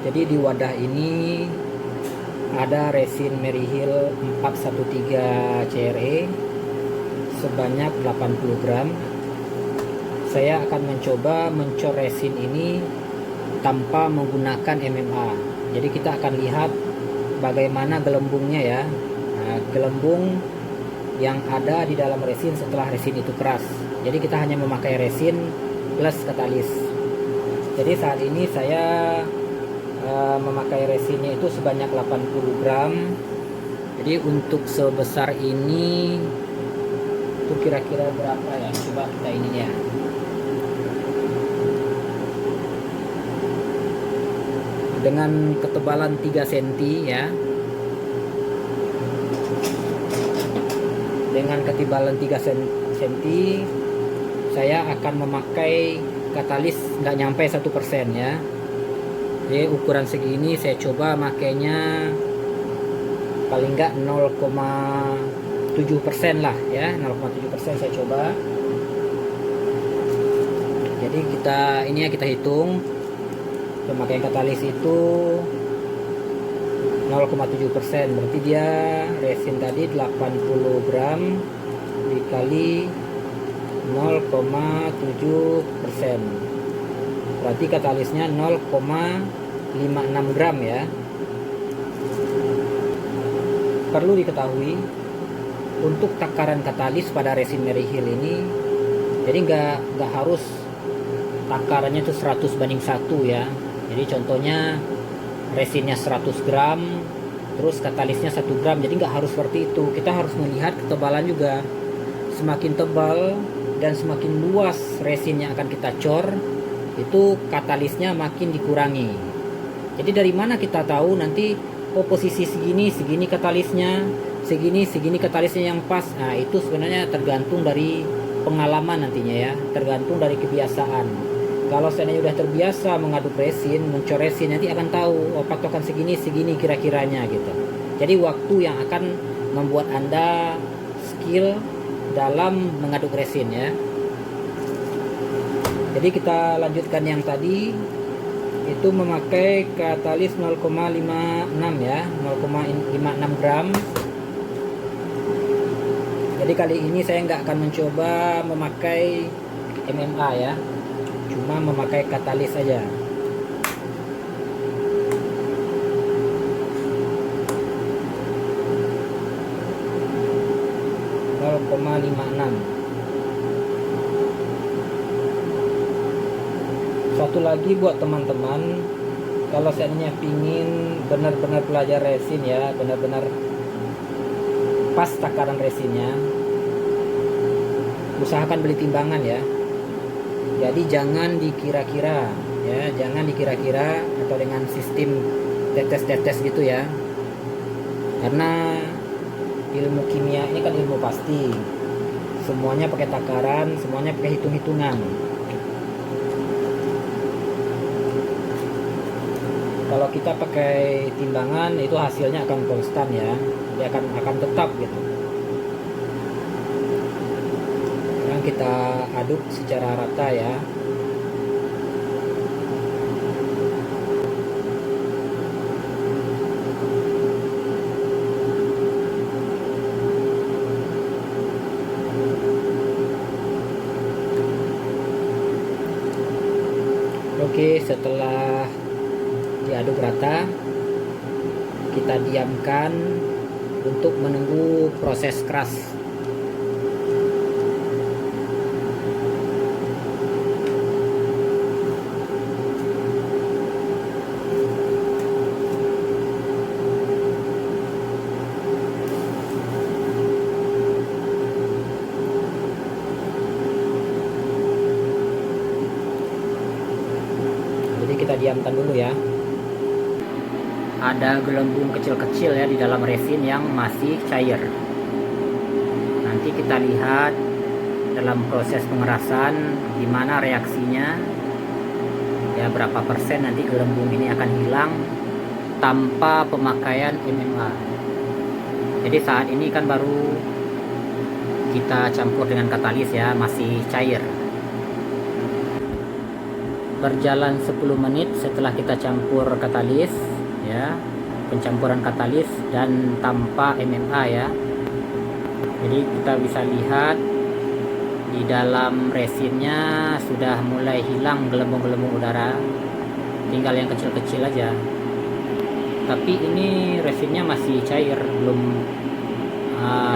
Jadi di wadah ini ada resin Maryhill 413 CRE sebanyak 80 gram. Saya akan mencoba mencor resin ini tanpa menggunakan MMA. Jadi kita akan lihat bagaimana gelembungnya ya. Nah, gelembung yang ada di dalam resin setelah resin itu keras. Jadi kita hanya memakai resin plus katalis. Jadi saat ini saya memakai resinnya itu sebanyak 80 gram. Jadi untuk sebesar ini itu kira-kira berapa ya? Coba kita ininya. Dengan ketebalan 3 cm ya. Dengan ketebalan 3 cm saya akan memakai katalis nggak nyampe 1% ya. Jadi ukuran segini saya coba makainya paling nggak 0,7% lah ya, 0,7% saya coba. Jadi kita hitung pemakaian katalis itu 0,7%, berarti dia resin tadi 80 gram dikali 0,7%, berarti katalisnya 0,56 gram ya. Perlu diketahui untuk takaran katalis pada resin Maryhill ini, jadi nggak harus takarannya itu 100:1 ya. Jadi contohnya resinnya 100 gram terus katalisnya 1 gram, jadi nggak harus seperti itu. Kita harus melihat ketebalan juga. Semakin tebal dan semakin luas resin yang akan kita cor, itu katalisnya makin dikurangi. Jadi dari mana kita tahu nanti posisi segini katalisnya, segini katalisnya yang pas? Nah, itu sebenarnya tergantung dari pengalaman nantinya ya, tergantung dari kebiasaan. Kalau seandainya udah terbiasa mengaduk resin, mencor resin, nanti akan tahu oh, patokan segini kira-kiranya gitu. Jadi waktu yang akan membuat Anda skill dalam mengaduk resin ya. Jadi kita lanjutkan yang tadi, itu memakai katalis 0,56 ya, 0,56 gram. Jadi kali ini saya nggak akan mencoba memakai MMA ya, cuma memakai katalis saja. Satu lagi buat teman-teman, kalau seandainya pingin benar-benar belajar resin ya, benar-benar pas takaran resinnya, usahakan beli timbangan ya. Jadi jangan dikira-kira ya, jangan dikira-kira atau dengan sistem tetes gitu ya. Karena ilmu kimia ini kan ilmu pasti. Semuanya pakai takaran, semuanya pakai hitung-hitungan. Kalau kita pakai timbangan itu hasilnya akan konstan ya, dia akan tetap gitu. Sekarang kita aduk secara rata ya. Oke, setelah diaduk rata, kita diamkan untuk menunggu proses keras. Jadi kita diamkan dulu ya. Ada gelembung kecil-kecil ya di dalam resin yang masih cair. Nanti kita lihat dalam proses pengerasan gimana reaksinya ya, berapa persen nanti gelembung ini akan hilang tanpa pemakaian MMA. Jadi saat ini kan baru kita campur dengan katalis ya, masih cair. berjalan 10 menit setelah kita campur katalis ya, pencampuran katalis dan tanpa MMA ya. Jadi kita bisa lihat di dalam resinnya sudah mulai hilang gelembung-gelembung udara, tinggal yang kecil-kecil aja. Tapi ini resinnya masih cair, belum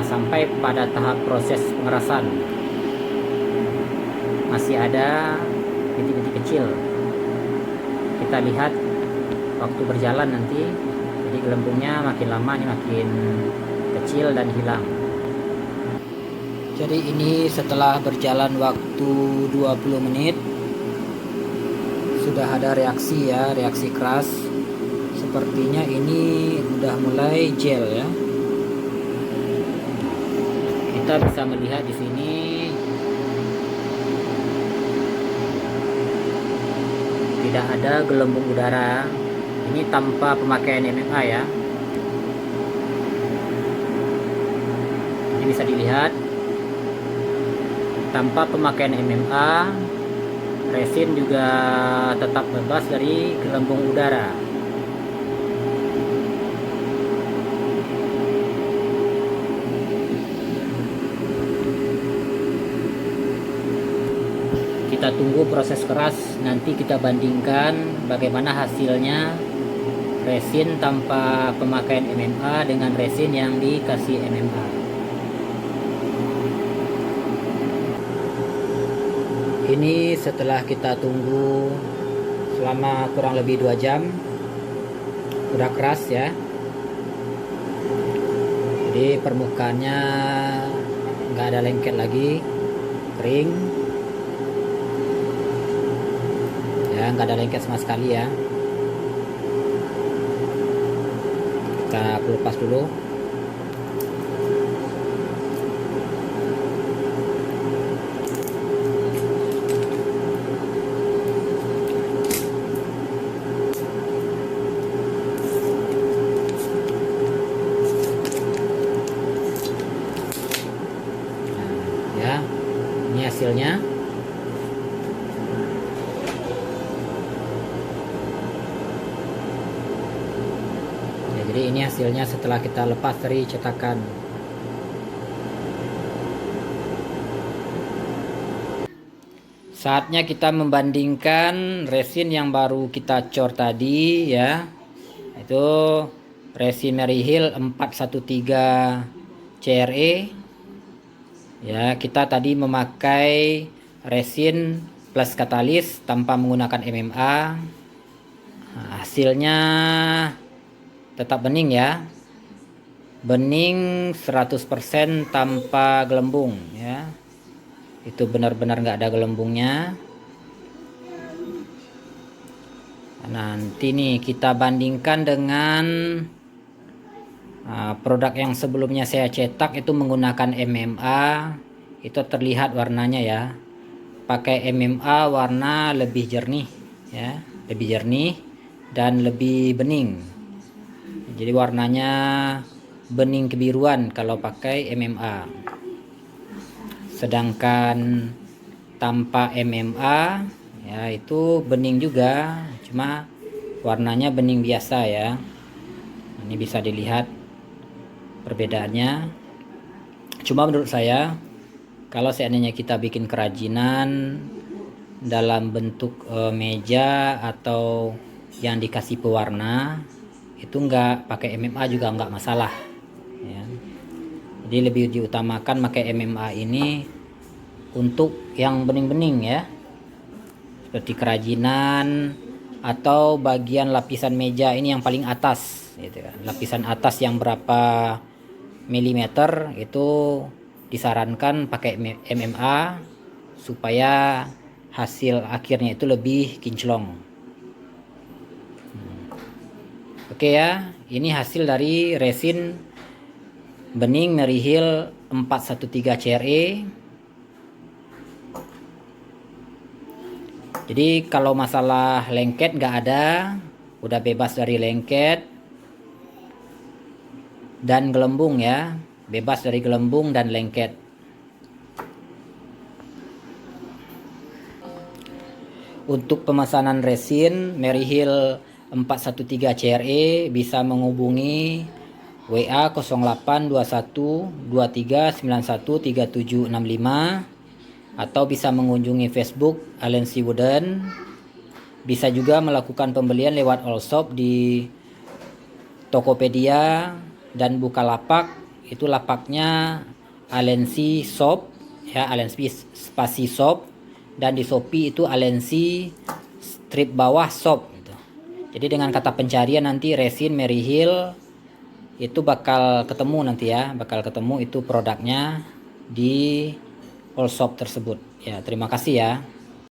sampai pada tahap proses pengerasan, masih ada bintik-bintik kecil. Kita lihat waktu berjalan nanti, jadi gelembungnya makin lama ini makin kecil dan hilang. Jadi ini setelah berjalan waktu 20 menit sudah ada reaksi ya, reaksi keras. Sepertinya ini udah mulai gel ya. Kita bisa melihat di sini tidak ada gelembung udara. Ini tanpa pemakaian MMA ya. Ini bisa dilihat tanpa pemakaian MMA, resin juga tetap bebas dari gelembung udara. Kita tunggu proses keras, nanti kita bandingkan bagaimana hasilnya resin tanpa pemakaian MMA dengan resin yang dikasih MMA. Ini setelah kita tunggu selama kurang lebih 2 jam, udah keras ya. Jadi permukaannya nggak ada lengket lagi, kering ya, nggak ada lengket sama sekali ya. Kita lepas dulu. Ya, ini hasilnya. Ya, jadi ini hasilnya setelah kita lepas dari cetakan. Saatnya kita membandingkan resin yang baru kita cor tadi ya. Itu resin Maryhill 413 CRE. Ya, kita tadi memakai resin plus katalis tanpa menggunakan MMA. Hasilnya tetap bening ya. Bening 100% tanpa gelembung ya. Itu benar-benar nggak ada gelembungnya. Nanti nih kita bandingkan dengan produk yang sebelumnya saya cetak itu menggunakan MMA. Itu terlihat warnanya ya. Pakai MMA warna lebih jernih ya, lebih jernih dan lebih bening. Jadi warnanya bening kebiruan kalau pakai MMA. Sedangkan tanpa MMA ya itu bening juga, cuma warnanya bening biasa ya. Ini bisa dilihat perbedaannya. Cuma menurut saya, kalau seandainya kita bikin kerajinan dalam bentuk meja atau yang dikasih pewarna, itu nggak pakai MMA juga nggak masalah ya. Jadi lebih diutamakan pakai MMA ini untuk yang bening-bening ya, seperti kerajinan atau bagian lapisan meja ini yang paling atas gitu kan. Lapisan atas yang berapa milimeter itu disarankan pakai MMA supaya hasil akhirnya itu lebih kinclong. Oke ya, ini hasil dari resin bening Maryhill 413 CRE. Jadi kalau masalah lengket nggak ada, udah bebas dari lengket dan gelembung ya, bebas dari gelembung dan lengket. Untuk pemesanan resin Mary Hill 413 CRE bisa menghubungi WA 0821 2391 3765 atau bisa mengunjungi Facebook Alensi Wooden. Bisa juga melakukan pembelian lewat Allshop di Tokopedia dan Bukalapak. Itu lapaknya Alensi Shop ya, Alensi spasi shop, dan di Shopee itu Alensi strip bawah shop gitu. Jadi dengan kata pencarian nanti resin Mary Hill itu bakal ketemu nanti ya, bakal ketemu itu produknya di all shop tersebut ya. Terima kasih ya.